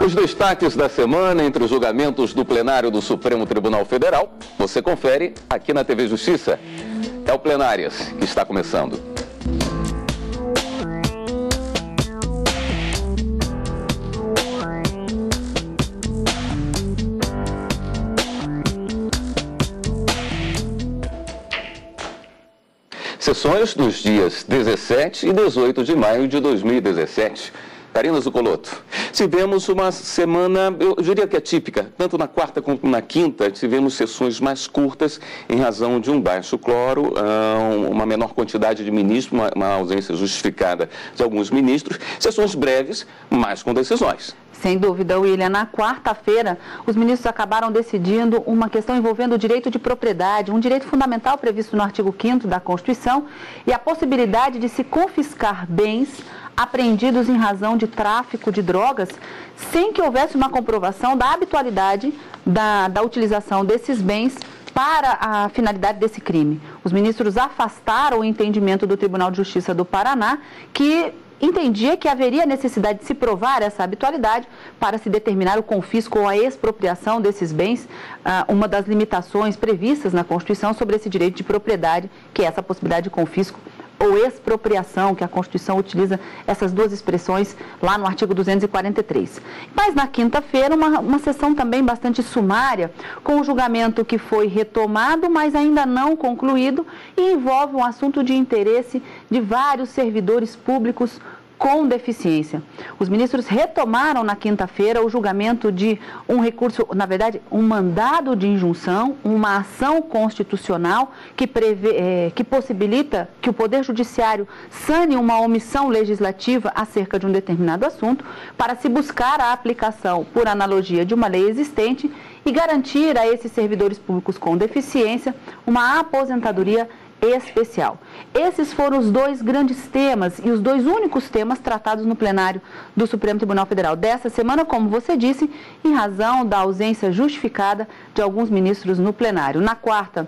Os destaques da semana entre os julgamentos do plenário do Supremo Tribunal Federal, você confere aqui na TV Justiça. É o Plenárias que está começando. Sessões dos dias 17 e 18 de maio de 2017. Karina Zucolotto, tivemos uma semana, eu diria que atípica, tanto na quarta como na quinta, tivemos sessões mais curtas em razão de um baixo cloro, uma menor quantidade de ministros, uma ausência justificada de alguns ministros, sessões breves, mas com decisões. Sem dúvida, William. Na quarta-feira, os ministros acabaram decidindo uma questão envolvendo o direito de propriedade, um direito fundamental previsto no artigo 5º da Constituição, e a possibilidade de se confiscar bens apreendidos em razão de tráfico de drogas, sem que houvesse uma comprovação da habitualidade da utilização desses bens para a finalidade desse crime. Os ministros afastaram o entendimento do Tribunal de Justiça do Paraná, que entendia que haveria necessidade de se provar essa habitualidade para se determinar o confisco ou a expropriação desses bens, uma das limitações previstas na Constituição sobre esse direito de propriedade, que é essa possibilidade de confisco ou expropriação, que a Constituição utiliza essas duas expressões lá no artigo 243. Mas na quinta-feira, uma sessão também bastante sumária, com o julgamento que foi retomado, mas ainda não concluído, e envolve um assunto de interesse de vários servidores públicos com deficiência. Os ministros retomaram na quinta-feira o julgamento de um recurso, na verdade, um mandado de injunção, uma ação constitucional que possibilita que o Poder Judiciário sane uma omissão legislativa acerca de um determinado assunto, para se buscar a aplicação, por analogia, de uma lei existente e garantir a esses servidores públicos com deficiência uma aposentadoria especial. Esses foram os dois grandes temas e os dois únicos temas tratados no plenário do Supremo Tribunal Federal dessa semana, como você disse, em razão da ausência justificada de alguns ministros no plenário. Na quarta,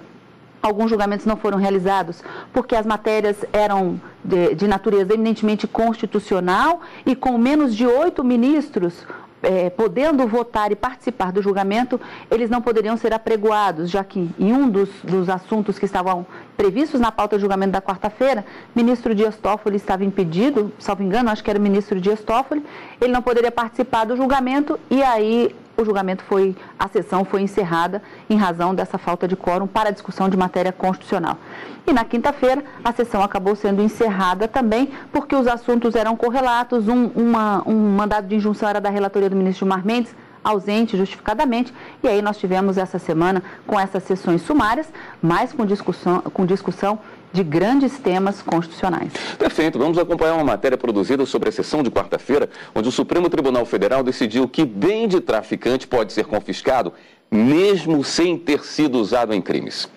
alguns julgamentos não foram realizados porque as matérias eram de natureza eminentemente constitucional e com menos de 8 ministros podendo votar e participar do julgamento, eles não poderiam ser apregoados, já que em um dos assuntos que estavam previstos na pauta de julgamento da quarta-feira, o ministro Dias Toffoli estava impedido, salvo engano, acho que era o ministro Dias Toffoli, ele não poderia participar do julgamento e aí a sessão foi encerrada em razão dessa falta de quórum para a discussão de matéria constitucional. E na quinta-feira, a sessão acabou sendo encerrada também, porque os assuntos eram correlatos, um mandado de injunção era da relatoria do ministro Gilmar Mendes, ausente justificadamente, e aí nós tivemos essa semana com essas sessões sumárias, mas com discussão de grandes temas constitucionais. Perfeito. Vamos acompanhar uma matéria produzida sobre a sessão de quarta-feira, onde o Supremo Tribunal Federal decidiu que bem de traficante pode ser confiscado, mesmo sem ter sido usado em crimes.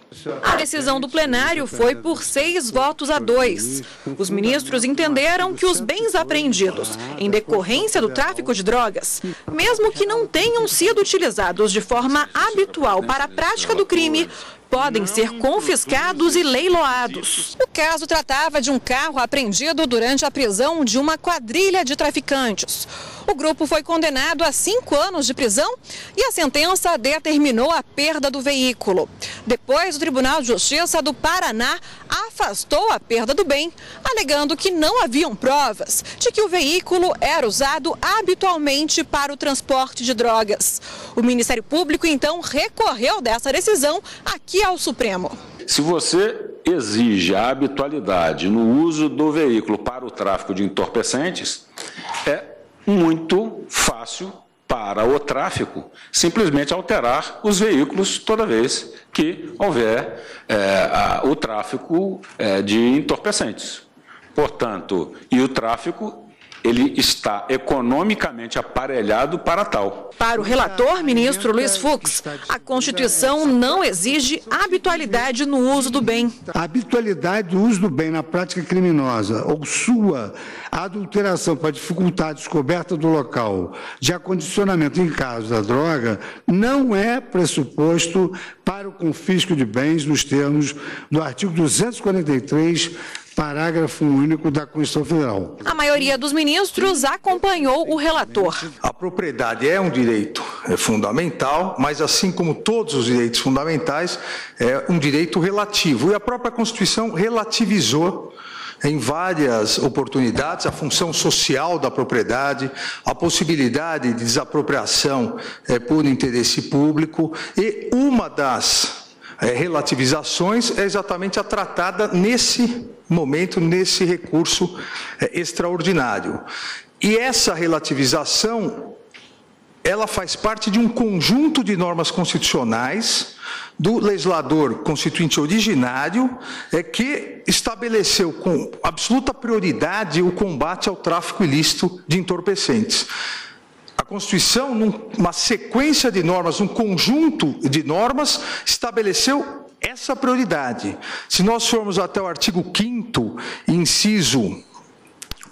A decisão do plenário foi por 6-2. Os ministros entenderam que os bens apreendidos em decorrência do tráfico de drogas, mesmo que não tenham sido utilizados de forma habitual para a prática do crime, podem ser confiscados e leiloados. O caso tratava de um carro apreendido durante a prisão de uma quadrilha de traficantes. O grupo foi condenado a 5 anos de prisão e a sentença determinou a perda do veículo. Depois, o Tribunal de Justiça do Paraná afastou a perda do bem, alegando que não haviam provas de que o veículo era usado habitualmente para o transporte de drogas. O Ministério Público, então, recorreu dessa decisão aqui ao Supremo. Se você exige a habitualidade no uso do veículo para o tráfico de entorpecentes, é muito fácil para o tráfico simplesmente alterar os veículos toda vez que houver o tráfico de entorpecentes. Portanto, e o tráfico, ele está economicamente aparelhado para tal. Para o relator, ministro Luiz Fux, a Constituição não exige habitualidade no uso do bem. A habitualidade do uso do bem na prática criminosa ou sua adulteração para dificultar a descoberta do local de acondicionamento em caso da droga não é pressuposto para o confisco de bens nos termos do artigo 243, parágrafo único da Constituição Federal. A maioria dos ministros acompanhou o relator. A propriedade é um direito fundamental, mas assim como todos os direitos fundamentais, é um direito relativo. E a própria Constituição relativizou em várias oportunidades a função social da propriedade, a possibilidade de desapropriação por interesse público, e uma das relativizações é exatamente a tratada nesse momento, nesse recurso extraordinário. E essa relativização, ela faz parte de um conjunto de normas constitucionais do legislador constituinte originário, que estabeleceu com absoluta prioridade o combate ao tráfico ilícito de entorpecentes. A Constituição, numa sequência de normas, um conjunto de normas, estabeleceu essa prioridade. Se nós formos até o artigo 5º, inciso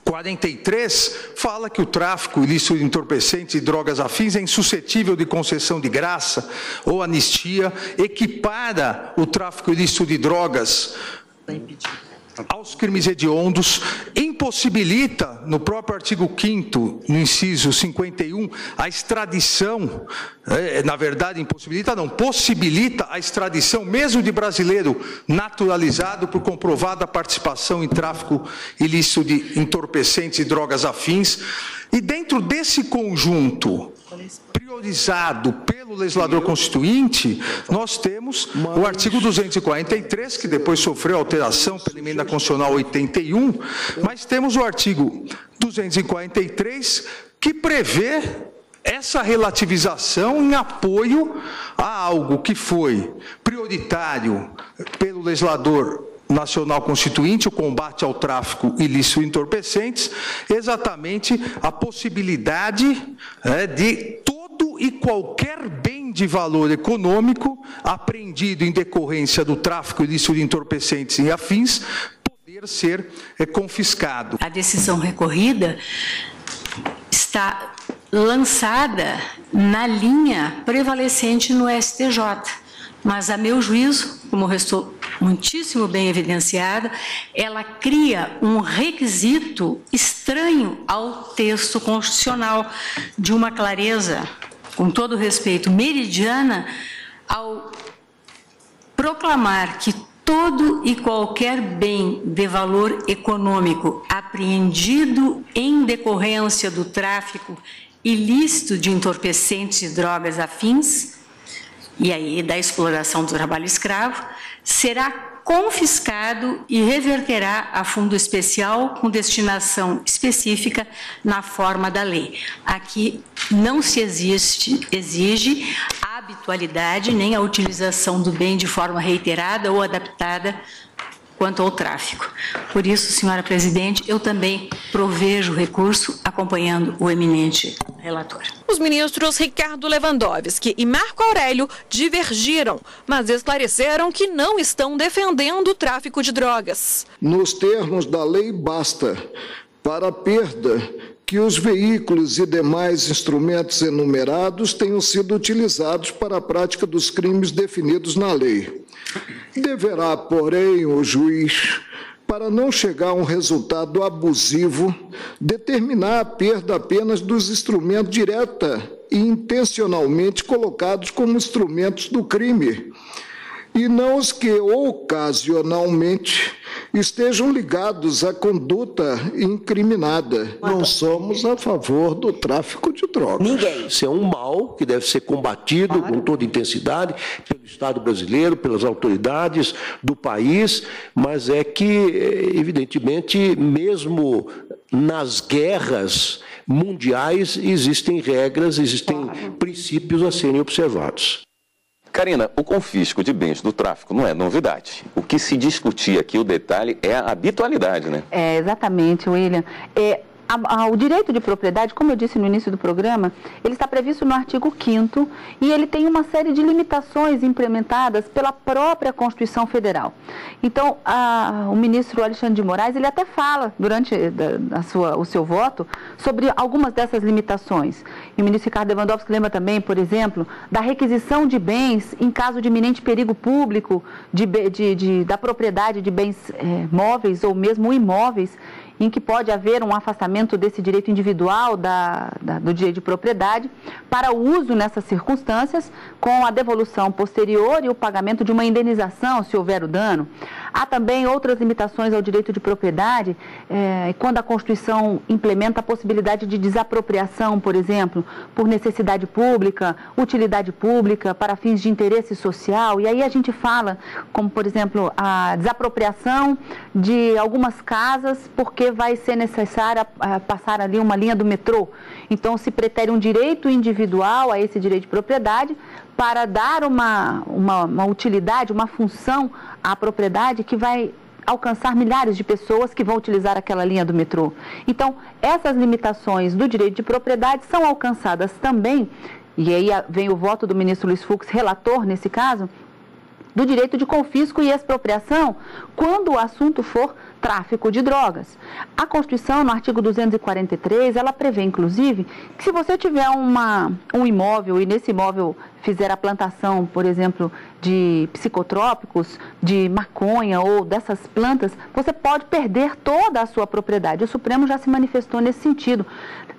43, fala que o tráfico ilícito de entorpecentes e drogas afins é insuscetível de concessão de graça ou anistia, equipara o tráfico ilícito de drogas aos crimes hediondos, impossibilita, no próprio artigo 5º, no inciso 51, a extradição, na verdade impossibilita não, possibilita a extradição mesmo de brasileiro naturalizado por comprovada participação em tráfico ilícito de entorpecentes e drogas afins. E dentro desse conjunto priorizado pelo legislador constituinte, nós temos o artigo 243, que depois sofreu alteração pela emenda constitucional 81, mas temos o artigo 243, que prevê essa relativização em apoio a algo que foi prioritário pelo legislador nacional constituinte, o combate ao tráfico ilícito de entorpecentes, exatamente a possibilidade de todo e qualquer bem de valor econômico apreendido em decorrência do tráfico ilícito de entorpecentes e afins poder ser confiscado. A decisão recorrida está lançada na linha prevalecente no STJ, mas, a meu juízo, como restou muitíssimo bem evidenciada, ela cria um requisito estranho ao texto constitucional, de uma clareza, com todo respeito, meridiana, ao proclamar que todo e qualquer bem de valor econômico apreendido em decorrência do tráfico ilícito de entorpecentes e drogas afins, e aí da exploração do trabalho escravo, será confiscado e reverterá a fundo especial com destinação específica na forma da lei. Aqui não se exige a habitualidade nem a utilização do bem de forma reiterada ou adaptada quanto ao tráfico. Por isso, senhora presidente, eu também provejo recurso acompanhando o eminente relator. Os ministros Ricardo Lewandowski e Marco Aurélio divergiram, mas esclareceram que não estão defendendo o tráfico de drogas. Nos termos da lei, basta para a perda que os veículos e demais instrumentos enumerados tenham sido utilizados para a prática dos crimes definidos na lei. Deverá, porém, o juiz, para não chegar a um resultado abusivo, determinar a perda apenas dos instrumentos direta e intencionalmente colocados como instrumentos do crime, e não os que ocasionalmente estejam ligados à conduta incriminada. Não somos a favor do tráfico de drogas. Ninguém. Isso é um mal que deve ser combatido com toda intensidade pelo Estado brasileiro, pelas autoridades do país, mas é que, evidentemente, mesmo nas guerras mundiais, existem regras, existem princípios a serem observados. Karina, o confisco de bens do tráfico não é novidade. O que se discutia aqui, o detalhe, é a habitualidade, né? É, exatamente, William. O direito de propriedade, como eu disse no início do programa, ele está previsto no artigo 5º e ele tem uma série de limitações implementadas pela própria Constituição Federal. Então, o ministro Alexandre de Moraes, ele até fala, durante o seu voto, sobre algumas dessas limitações. E o ministro Ricardo Lewandowski lembra também, por exemplo, da requisição de bens em caso de iminente perigo público, da propriedade de bens móveis ou mesmo imóveis, em que pode haver um afastamento desse direito individual do direito de propriedade para o uso nessas circunstâncias, com a devolução posterior e o pagamento de uma indenização, se houver o dano. Há também outras limitações ao direito de propriedade, quando a Constituição implementa a possibilidade de desapropriação, por exemplo, por necessidade pública, utilidade pública, para fins de interesse social. E aí a gente fala, como por exemplo, a desapropriação de algumas casas, porque vai ser necessário passar ali uma linha do metrô. Então, se pretere um direito individual a esse direito de propriedade para dar uma utilidade, uma função à propriedade que vai alcançar milhares de pessoas que vão utilizar aquela linha do metrô. Então, essas limitações do direito de propriedade são alcançadas também, e aí vem o voto do ministro Luiz Fux, relator nesse caso, do direito de confisco e expropriação, quando o assunto for tráfico de drogas. A Constituição, no artigo 243, ela prevê, inclusive, que se você tiver um imóvel e nesse imóvel fizer a plantação, por exemplo, de psicotrópicos, de maconha ou dessas plantas, você pode perder toda a sua propriedade. O Supremo já se manifestou nesse sentido.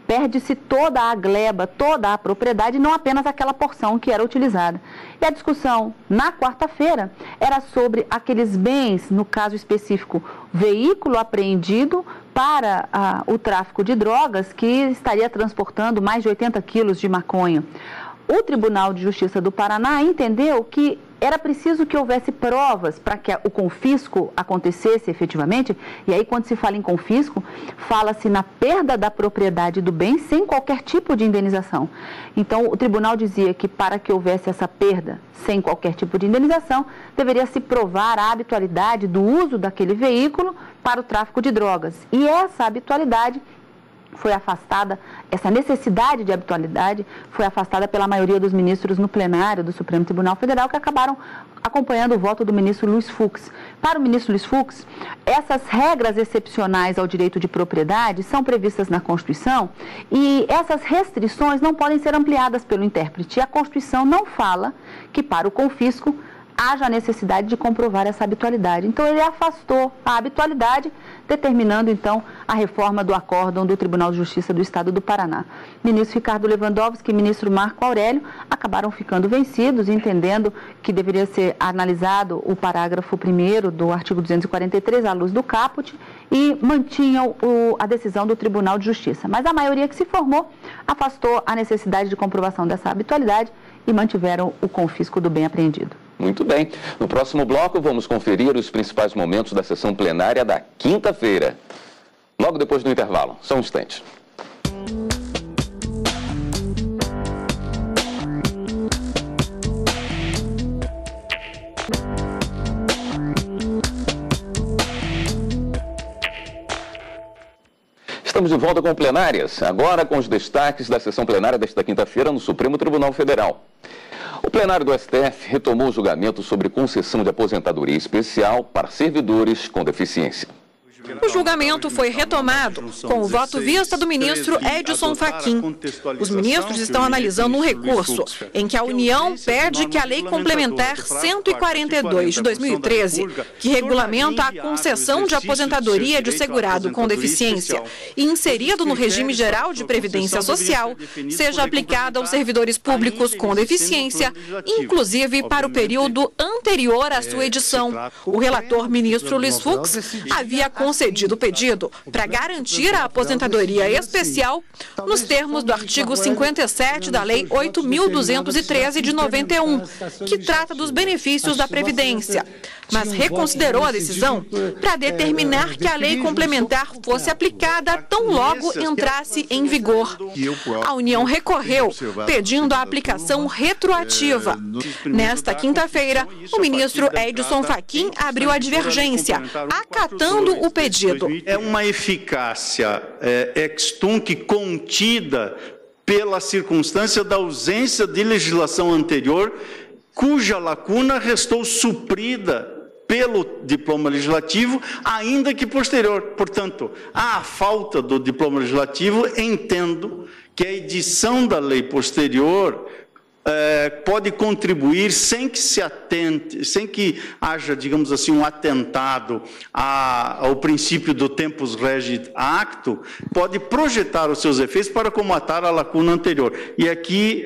Perde-se toda a gleba, toda a propriedade, não apenas aquela porção que era utilizada. E a discussão, na quarta-feira, era sobre aqueles bens, no caso específico, veículo apreendido para o tráfico de drogas, que estaria transportando mais de 80 quilos de maconha. O Tribunal de Justiça do Paraná entendeu que era preciso que houvesse provas para que o confisco acontecesse efetivamente, e aí quando se fala em confisco, fala-se na perda da propriedade do bem sem qualquer tipo de indenização. Então, o tribunal dizia que para que houvesse essa perda sem qualquer tipo de indenização, deveria se provar a habitualidade do uso daquele veículo para o tráfico de drogas. E essa habitualidade foi afastada, essa necessidade de habitualidade foi afastada pela maioria dos ministros no plenário do Supremo Tribunal Federal, que acabaram acompanhando o voto do ministro Luiz Fux. Para o ministro Luiz Fux, essas regras excepcionais ao direito de propriedade são previstas na Constituição e essas restrições não podem ser ampliadas pelo intérprete. A Constituição não fala que para o confisco haja a necessidade de comprovar essa habitualidade. Então, ele afastou a habitualidade, determinando, então, a reforma do acórdão do Tribunal de Justiça do Estado do Paraná. Ministro Ricardo Lewandowski e ministro Marco Aurélio acabaram ficando vencidos, entendendo que deveria ser analisado o parágrafo 1º do artigo 243, à luz do caput, e mantinham a decisão do Tribunal de Justiça. Mas a maioria que se formou afastou a necessidade de comprovação dessa habitualidade e mantiveram o confisco do bem apreendido. Muito bem. No próximo bloco, vamos conferir os principais momentos da sessão plenária da quinta-feira. Logo depois do intervalo. Só um instante. Estamos de volta com plenárias, agora com os destaques da sessão plenária desta quinta-feira no Supremo Tribunal Federal. O plenário do STF retomou o julgamento sobre concessão de aposentadoria especial para servidores com deficiência. O julgamento foi retomado com o voto vista do ministro Edson Fachin. Os ministros estão analisando um recurso em que a União pede que a Lei Complementar 142 de 2013, que regulamenta a concessão de aposentadoria de segurado com deficiência e inserido no regime geral de previdência social, seja aplicada aos servidores públicos com deficiência, inclusive para o período anterior à sua edição. O relator ministro Luiz Fux havia concedido o pedido para garantir a aposentadoria especial nos termos do artigo 57 da Lei 8.213 de 91, que trata dos benefícios da Previdência, mas reconsiderou a decisão para determinar que a lei complementar fosse aplicada tão logo entrasse em vigor. A União recorreu, pedindo a aplicação retroativa. Nesta quinta-feira, o ministro Edson Fachin abriu a divergência, acatando o pedido. É uma eficácia ex tunc contida pela circunstância da ausência de legislação anterior, cuja lacuna restou suprida pelo diploma legislativo, ainda que posterior. Portanto, à falta do diploma legislativo, entendo que a edição da lei posterior pode contribuir sem que se atente, sem que haja, digamos assim, um atentado ao princípio do tempus regit acto, pode projetar os seus efeitos para comatar a lacuna anterior. E aqui,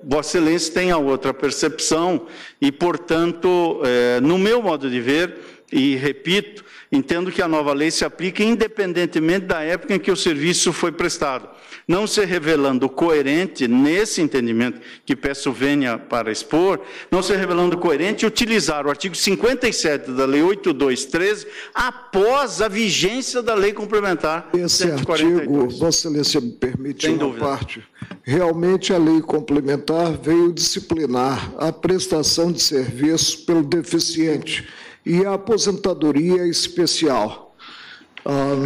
Vossa Excelência tem a outra percepção e, portanto, no meu modo de ver, e repito, entendo que a nova lei se aplica independentemente da época em que o serviço foi prestado, não se revelando coerente, nesse entendimento que peço venha para expor, não se revelando coerente utilizar o artigo 57 da Lei 8213 após a vigência da Lei Complementar 142. Artigo, Vossa Excelência me permite uma parte. Realmente a Lei Complementar veio disciplinar a prestação de serviço pelo deficiente e a aposentadoria especial.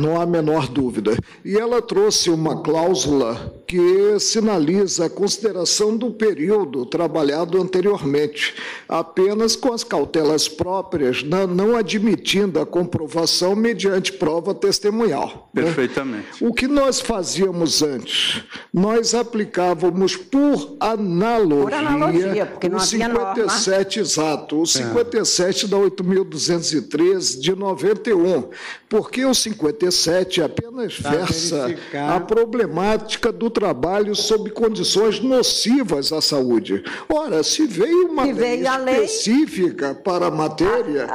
Não há a menor dúvida. E ela trouxe uma cláusula que sinaliza a consideração do período trabalhado anteriormente, apenas com as cautelas próprias, não admitindo a comprovação mediante prova testemunhal. Perfeitamente. Né? O que nós fazíamos antes? Nós aplicávamos por analogia porque não o havia 57 norma. Exato, o 57 da 8.213 de 91, porque o 57 apenas versa a problemática do trabalho sob condições nocivas à saúde. Ora, se veio uma lei específica para a matéria,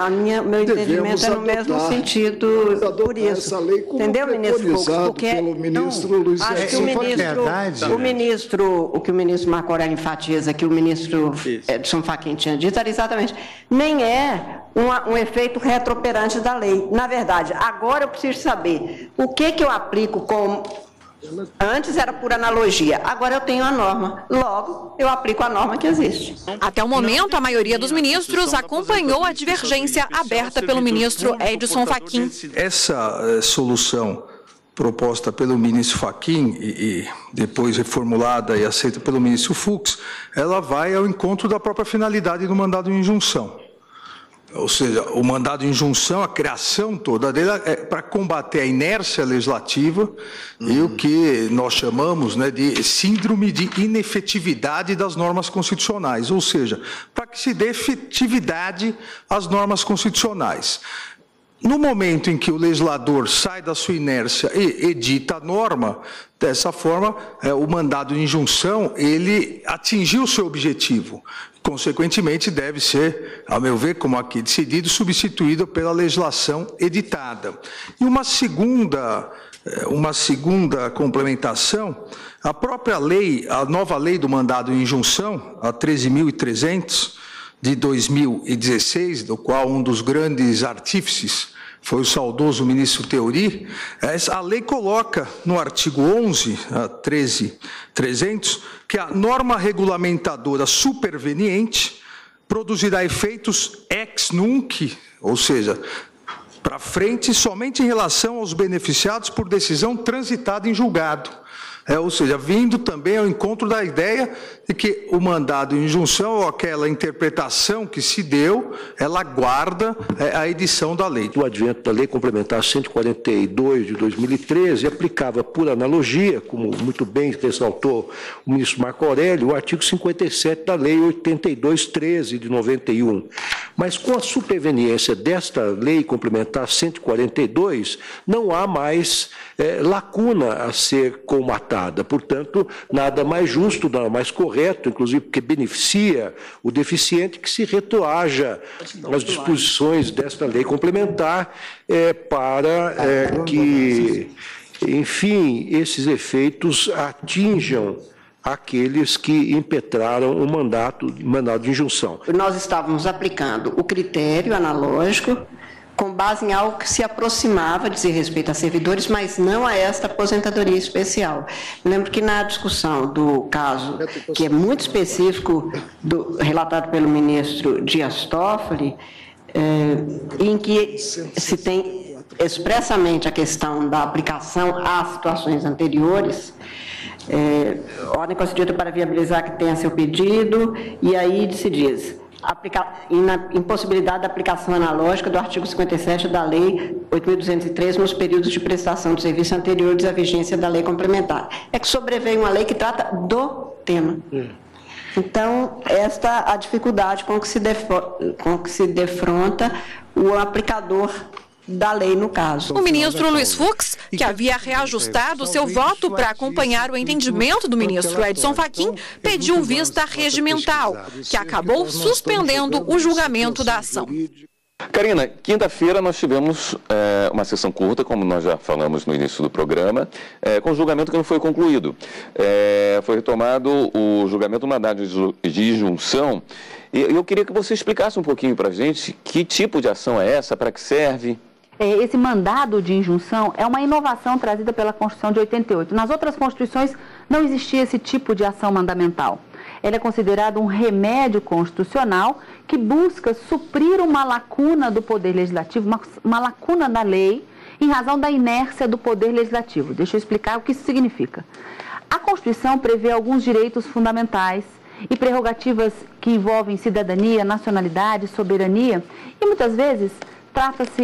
meu entendimento é no mesmo sentido por isso. Essa lei como entendeu, ministro Fux? Porque pelo ministro Luiz acho que o que o ministro Marco Aurélio enfatiza, que o ministro Edson Fachin tinha dito, era exatamente, nem é um efeito retroperante da lei. Na verdade, agora eu preciso saber o que eu aplico como... Antes era por analogia, agora eu tenho a norma. Logo, eu aplico a norma que existe. Até o momento, a maioria dos ministros acompanhou a divergência aberta pelo ministro Edson Fachin. Essa solução proposta pelo ministro Fachin e depois reformulada e aceita pelo ministro Fux, ela vai ao encontro da própria finalidade do mandado de injunção. Ou seja, o mandado de injunção, a criação toda dele é para combater a inércia legislativa e o que nós chamamos, né, de síndrome de inefetividade das normas constitucionais, ou seja, para que se dê efetividade às normas constitucionais. No momento em que o legislador sai da sua inércia e edita a norma, dessa forma, o mandado de injunção, ele atingiu o seu objetivo. Consequentemente, deve ser, a meu ver, como aqui decidido, substituído pela legislação editada. E uma segunda complementação, a própria lei, a nova lei do mandado de injunção, a 13.300, de 2016, do qual um dos grandes artífices foi o saudoso ministro Theory, a lei coloca no artigo 11, 13.300, que a norma regulamentadora superveniente produzirá efeitos ex nunc, ou seja, para frente, somente em relação aos beneficiados por decisão transitada em julgado. Ou seja, vindo também ao encontro da ideia de que o mandado de injunção, ou aquela interpretação que se deu, ela guarda a edição da lei. O advento da Lei Complementar 142 de 2013 aplicava por analogia, como muito bem ressaltou o ministro Marco Aurélio, o artigo 57 da Lei 8213 de 91. Mas com a superveniência desta Lei Complementar 142, não há mais lacuna a ser comatada. Portanto, nada mais justo, nada mais correto, inclusive porque beneficia o deficiente, que se retroaja às disposições desta lei complementar para que, enfim, esses efeitos atinjam aqueles que impetraram o mandado de injunção. Nós estávamos aplicando o critério analógico com base em algo que se aproximava, dizia respeito a servidores, mas não a esta aposentadoria especial. Lembro que na discussão do caso, que é muito específico, relatado pelo ministro Dias Toffoli, em que se tem expressamente a questão da aplicação às situações anteriores, ordem concedida para viabilizar que tenha seu pedido, e aí se diz, impossibilidade da aplicação analógica do artigo 57 da Lei 8.203 nos períodos de prestação de serviço anteriores à vigência da lei complementar. É que sobreveio uma lei que trata do tema. Então, esta a dificuldade com que se defronta o aplicador da lei no caso. O ministro Luiz Fux, que havia reajustado seu voto para acompanhar o entendimento do ministro Edson Fachin, pediu vista regimental, que acabou suspendendo o julgamento da ação. Karina, quinta-feira nós tivemos uma sessão curta, como nós já falamos no início do programa, com julgamento que não foi concluído. Foi retomado o julgamento do mandado de injunção, e eu queria que você explicasse um pouquinho para a gente que tipo de ação é essa, para que serve. Esse mandado de injunção é uma inovação trazida pela Constituição de 88. Nas outras Constituições não existia esse tipo de ação mandamental. Ele é considerado um remédio constitucional que busca suprir uma lacuna do Poder Legislativo, uma lacuna da lei, em razão da inércia do Poder Legislativo. Deixa eu explicar o que isso significa. A Constituição prevê alguns direitos fundamentais e prerrogativas que envolvem cidadania, nacionalidade, soberania, e muitas vezes trata-se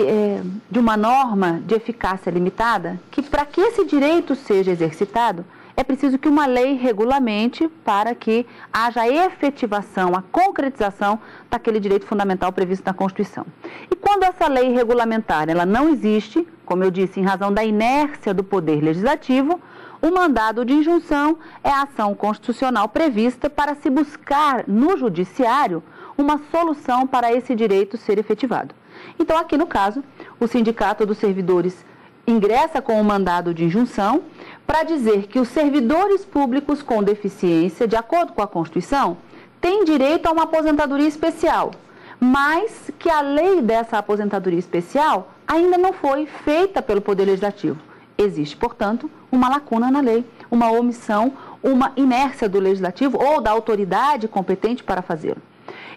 de uma norma de eficácia limitada, que para que esse direito seja exercitado, é preciso que uma lei regulamente para que haja a efetivação, a concretização daquele direito fundamental previsto na Constituição. E quando essa lei regulamentar ela não existe, como eu disse, em razão da inércia do Poder Legislativo, o mandado de injunção é a ação constitucional prevista para se buscar no Judiciário uma solução para esse direito ser efetivado. Então, aqui no caso, o Sindicato dos Servidores ingressa com o mandado de injunção para dizer que os servidores públicos com deficiência, de acordo com a Constituição, têm direito a uma aposentadoria especial, mas que a lei dessa aposentadoria especial ainda não foi feita pelo Poder Legislativo. Existe, portanto, uma lacuna na lei, uma omissão, uma inércia do Legislativo ou da autoridade competente para fazê-lo.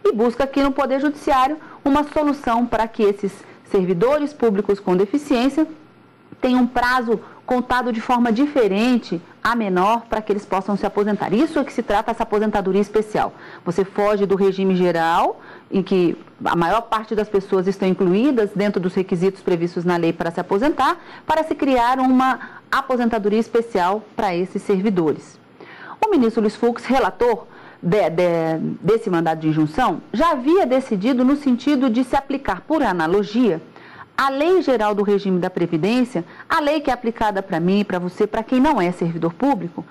E busca aqui no Poder Judiciário uma solução para que esses servidores públicos com deficiência tenham um prazo contado de forma diferente, a menor, para que eles possam se aposentar. Isso é que se trata essa aposentadoria especial. Você foge do regime geral, em que a maior parte das pessoas estão incluídas dentro dos requisitos previstos na lei para se aposentar, para se criar uma aposentadoria especial para esses servidores. O ministro Luiz Fux, relator desse mandado de injunção, já havia decidido no sentido de se aplicar por analogia a Lei Geral do Regime da Previdência, a lei que é aplicada para mim, para você, para quem não é servidor público,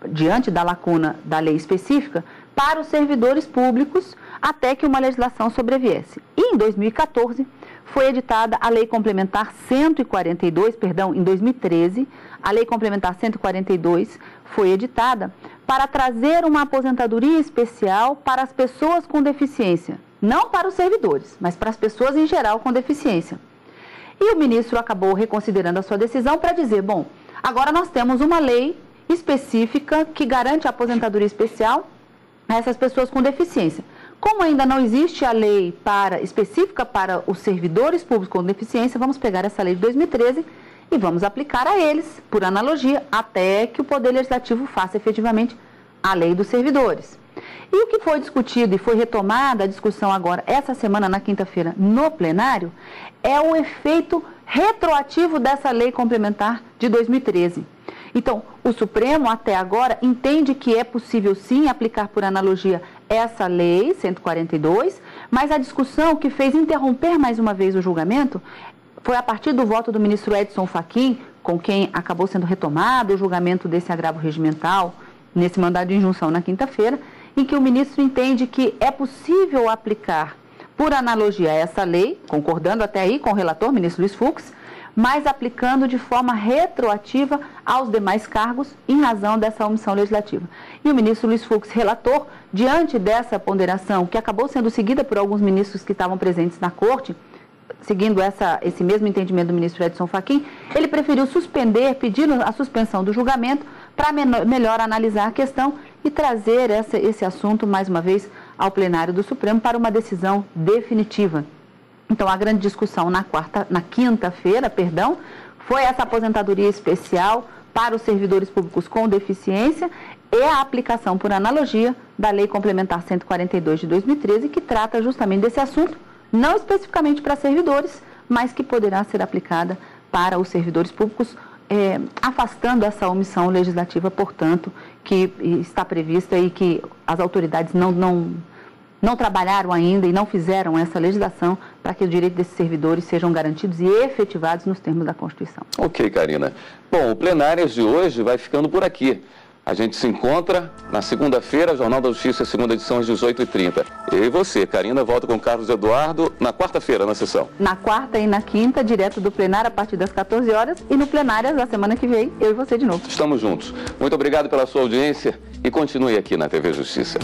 diante da lacuna da lei específica, para os servidores públicos, até que uma legislação sobreviesse. E em 2014 foi editada a Lei Complementar 142, em 2013, a Lei Complementar 142 foi editada para trazer uma aposentadoria especial para as pessoas com deficiência, não para os servidores, mas para as pessoas em geral com deficiência. E o ministro acabou reconsiderando a sua decisão para dizer, bom, agora nós temos uma lei específica que garante a aposentadoria especial a essas pessoas com deficiência. Como ainda não existe a lei específica para os servidores públicos com deficiência, vamos pegar essa lei de 2013 e vamos aplicar a eles, por analogia, até que o Poder Legislativo faça efetivamente a lei dos servidores. E o que foi discutido e foi retomada a discussão agora, essa semana, na quinta-feira, no plenário, é o efeito retroativo dessa lei complementar de 2013. Então, o Supremo, até agora, entende que é possível, sim, aplicar por analogia essa lei, 142, mas a discussão que fez interromper mais uma vez o julgamento foi a partir do voto do ministro Edson Fachin, com quem acabou sendo retomado o julgamento desse agravo regimental, nesse mandado de injunção na quinta-feira, em que o ministro entende que é possível aplicar por analogia essa lei, concordando até aí com o relator, ministro Luiz Fux, mas aplicando de forma retroativa aos demais cargos em razão dessa omissão legislativa. E o ministro Luiz Fux, relator, diante dessa ponderação, que acabou sendo seguida por alguns ministros que estavam presentes na corte, seguindo esse mesmo entendimento do ministro Edson Fachin, ele preferiu suspender, pedir a suspensão do julgamento para melhor analisar a questão e trazer esse assunto, mais uma vez, ao plenário do Supremo para uma decisão definitiva. Então, a grande discussão na quinta-feira, foi essa aposentadoria especial para os servidores públicos com deficiência e a aplicação, por analogia, da Lei Complementar 142 de 2013, que trata justamente desse assunto, não especificamente para servidores, mas que poderá ser aplicada para os servidores públicos, afastando essa omissão legislativa, portanto, que está prevista e que as autoridades não trabalharam ainda e não fizeram essa legislação para que os direitos desses servidores sejam garantidos e efetivados nos termos da Constituição. Ok, Karina. Bom, o Plenárias de hoje vai ficando por aqui. A gente se encontra na segunda-feira, Jornal da Justiça, segunda edição, às 18h30. E você, Karina, volta com Carlos Eduardo na quarta-feira, na sessão. Na quarta e na quinta, direto do plenário, a partir das 14 horas. E no Plenárias, na semana que vem, eu e você de novo. Estamos juntos. Muito obrigado pela sua audiência e continue aqui na TV Justiça.